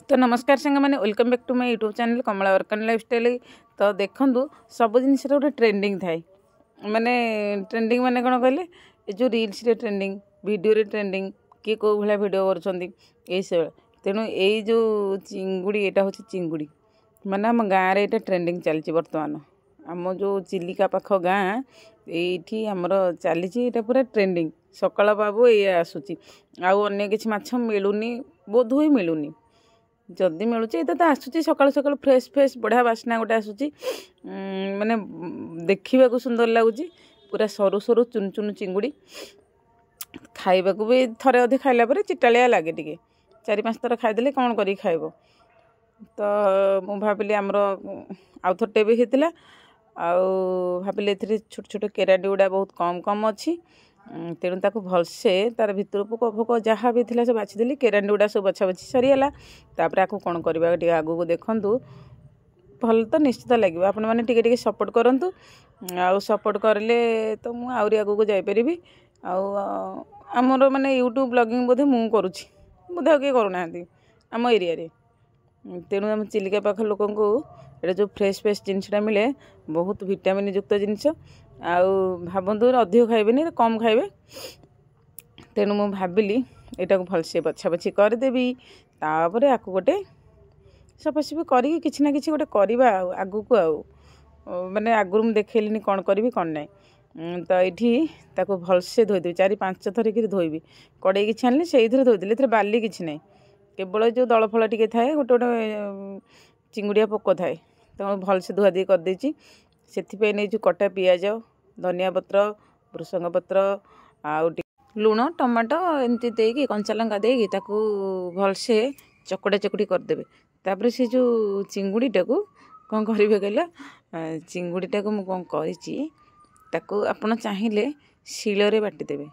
तो नमस्कार सांग मैंने welcome back to my YouTube channel Kamla work and lifestyle. तो देखु सब जिनस गोटे ट्रेंडिंग थाए माने ट्रेंडिंग माने कौन कहले ये जो रील्स रे ट्रेंडिंग वीडियो रे ट्रेंडिंग किए कौ भाया वीडियो कर तेणु यही जो चिंगुड़ी यहाँ हूँ चिंगुड़ी माने आम गाँव में ये ट्रेंडिंग चलती बर्तमान आम जो चिलिका पाख गाँ ये आमर चली पूरा ट्रेंडिंग सकाल बाबू ये आसूची आने कि माछ मिलूनी बोध हुए मिलूनी जदि मिलूँ ये तो आसूची सकाल सकाल फ्रेश फ्रेश बढ़िया बास्ना गोटे आसूची माने देखा सुंदर लगुच पूरा सरू सरू चुन चुन चिंगुड़ी खाइबा भी थरे अधे खाइला चिटालिया लगे टे 4-5 थर खाईदे कौन कर खाइब तो मु भाविली आमर आउ थोटे भी होता भाविली ए छोट छोट केराडी गुड़ा बहुत कम कम अच्छी तेणु ताक भलसे तार भितर पोक फोक जहाँ भी थी सब बाछीदेली केराडी गुड़ा सब बछा बछी सरीगला तापर आपको कौन करवा आगू देखूँ भल तो निश्चित लगे आपण मैंने टिके सपोर्ट करूँ आउ सपोर्ट करले तो मुझे आहरी आगू जापरि आमर माने यूट्यूब ब्लॉगिंग बोधे मुझे करुँची बोधे आ किए करूना आम एरिया तेणु आम चिलिका पाख लोक ये जो फ्रेश फ्रेश जिनसा मिले बहुत विटामिन युक्त जिनस भावतु अधिक खाइबे कम खाइबे तेणु मु भाविली यहाँ को भलसे बछा बछी करदेवी तापर आपको गोटे सफासफी करी किसी ना कि गोटे करवा आगू को माने आगुरी मुझे देखली कौन करी कौन ना तो ये भलसे धोईदेवी 4-5 थर कि धोबी कड़े कि छानी से धोईदेली बाली किसी ना केवल जो दल फल टी थाए गोटे गोटे चिंगुड़िया पोक थाए तो भलसे धुआधुई करदे से नहीं कटा पिज धनिया पत्र भृसंग पत्र आउ लुण टमाटो एमती देकी कंचा लंका देकी ताकू भलसे चकड़ा चकड़ी करदे तापर से जो चिंगुड़ीटा को कौन करेंगे कहला चिंगुड़ीटा को मुझे कौन कर आपड़ चाहिए शिଳରେ बाटिदेवे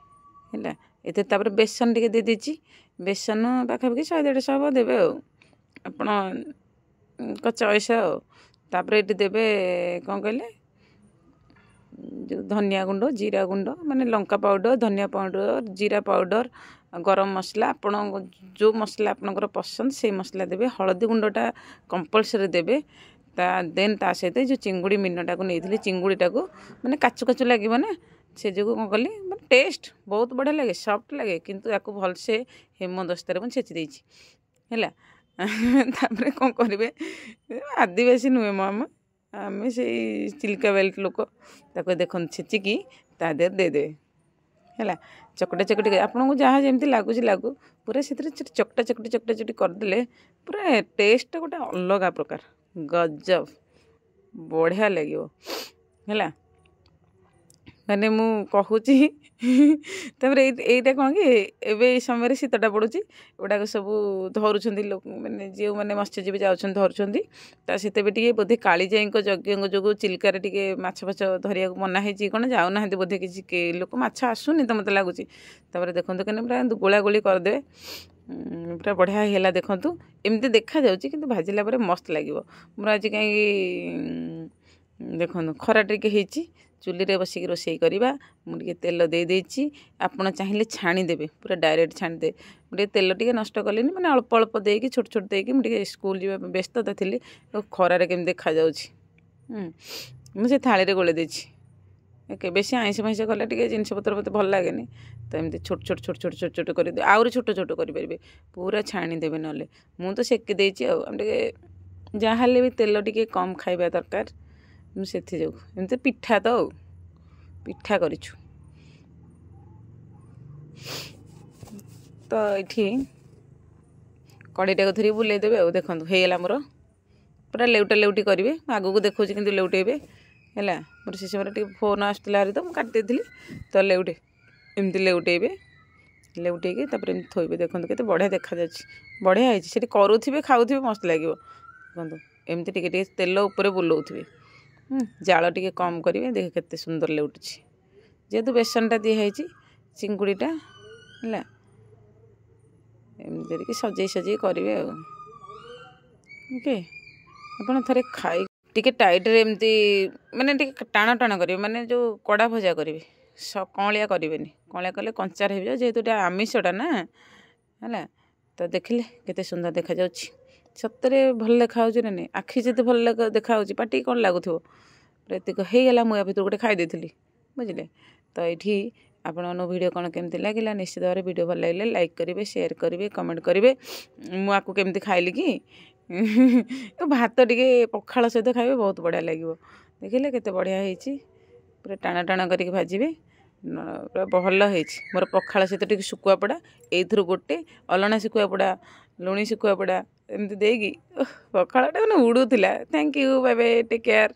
है ये तापर बेसन टे दे देची बेसन पाखापाखि 100-150 देवे आप चॉइस तापर ये देवे कौन कहले जो धनिया गुंड जीरा गुंड माने लंका पाउडर धनिया पाउडर जीरा पाउडर गरम मसला आपण जो मसला आपनकर पसंद से मसला देवे हलदी गुंडटा कंपलसरी देवे देन ता सहित जो चिंगुड़ी मीनटा को नहीं चिंगुड़ीटा को माने काचु काचु लगे ना से जो कौन कली माने टेस्ट बहुत बढ़िया लगे सॉफ्ट लगे किंतु या भलसे हेमदस्तार मुझे छेची देछि है तापर कौन करेंगे आदिवासी नुहे मो आम से चिलिका बेल्ट लोक देख छेचिकी ता देर देदे है चकटा चकटी आपन को जहाँ जमी लगुच लगू पूरा से चकटा चकटी करदे पूरा टेस्ट गोटे अलग प्रकार गजब बढ़िया लगे है माने मु कहूची कौन कि एवं समय शीतटा पड़ुची गुड़ाक सब धरुंच लोक मैंने जो मैंने मत्स्यजीवी जाऊँ धरुंच सहित भी टे बोधे कालीजाई यज्ञ जो चिलिकार टे माछ फाछ धरिया मना है कौन जाऊना बोधे किसी लोक माछ आसुनी तो मत लगुच देखो कहने पूरा गोला गोली करदे पूरा बढ़िया है देखु एमती देखा जाऊँगी कि भाजिला मस्त लगे मोर आज कहीं देखो खरा टे चुली रे बसिक रोषे करवा मुझे तेल दे देछि आपण चाहिए छाणीदेवे पूरा डायरेक्ट छाणीदे मुझे तेल टे नष्ट कले मैंने अल्प अल्प देकी छोट छोट देकी मुझे स्कूल जा व्यस्तता थी खरारे केमी देखा मुझे थाली गोले देछि बेसी आइंस फाइंस कले टे जिनस पत्र मत भल लगे तो एमती छोट छोट छोट छोट छोट छोट कर आहरी छोट छोट करेंगे पूरा छाणीदेवे ना मुझे तो सेकी देछि जहाँ भी तेल टे कम खाइबा दरकार मुझे एमती पिठा तो पिठा करिछु तो ये कड़ईटा को धरी बुलेदेवे देखो होगा मोर पूरा लेउटा लेउटी करेंगे आगू को देखा कि लेउटेबे है मोर से समय फोन आसला तो मुझे काटिदी तो लेउटे एमती लेउटेबे लेउटेकी एमती थोबे देखो के बढ़िया देखा बढ़िया है करुवे खाऊे मस्त लगे देखो एमती टे तेल उपर बुलाऊे जाल टे कम करेंगे देख के सुंदर लेउटुची जेहेतु बेसनटा दिखाई चिंगुड़ीटा है एमती सजे सजे करेंगे ओके आप थे खाई टे टाइट एमती माने टाण टाण करेंगे माने जो कड़ा भजा करेंगे कौलिया करेंगे कौलिया कले कंचार हो जेहेतु आमिषटा ना है तो देखिले केते सुंदर देखा जाउछि ସତରେ ଭଲ ଦେଖାହେଉଛି ନା ନାହିଁ ଆଖି ଯେତେ ଭଲ ଦେଖାହେଉଛି ପାଟିକି କ'ଣ ଲାଗୁଥିବ ଏତିକ ହେଇଗଲା ମୁଁ ୟା ଭିତରୁ ଗୋଟେ ଖାଇ ଦେଇଥିଲି ବୁଝିଲେ। ତ ଏଇଠି ଆପଣଙ୍କ ଭିଡ଼ିଓ କ'ଣ କେମିତି ଲାଗିଲା ନିଶ୍ଚିତ ଭାବରେ ଭିଡ଼ିଓ ଭଲ ଲାଗିଲେ ଲାଇକ୍ କରିବେ ସେୟାର କରିବେ କମେଣ୍ଟ କରିବେ। ମୁଁ ଆକୁ କେମିତି ଖାଇଲି କି ଭାତ ଟିକେ ପଖାଳ ସହିତ ଖାଇବେ ବହୁତ ବଢ଼ିଆ ଲାଗିବ। ଦେଖିଲେ କେତେ ବଢ଼ିଆ ହେଇଛି ପୁରା ଟାଣ ଟାଣ କରିକି ଭାଜିବେ ପୁରା ଭଲ ହେଇଛି। ମୋର ପଖାଳ ସହିତ ଟିକେ ଶୁଖୁଆ ପୋଡ଼ା ଏଇଥିରୁ ଗୋଟେ ଅଲଣା ଶୁଖୁଆ ପୋଡ଼ା ଲୁଣି ଶୁଖୁଆ ପୋଡ଼ା ଏମିତି ଦେଇକି ପଖାଳଟା ମାନେ ଉଡ଼ୁଥିଲା। Thank you bye bye take care.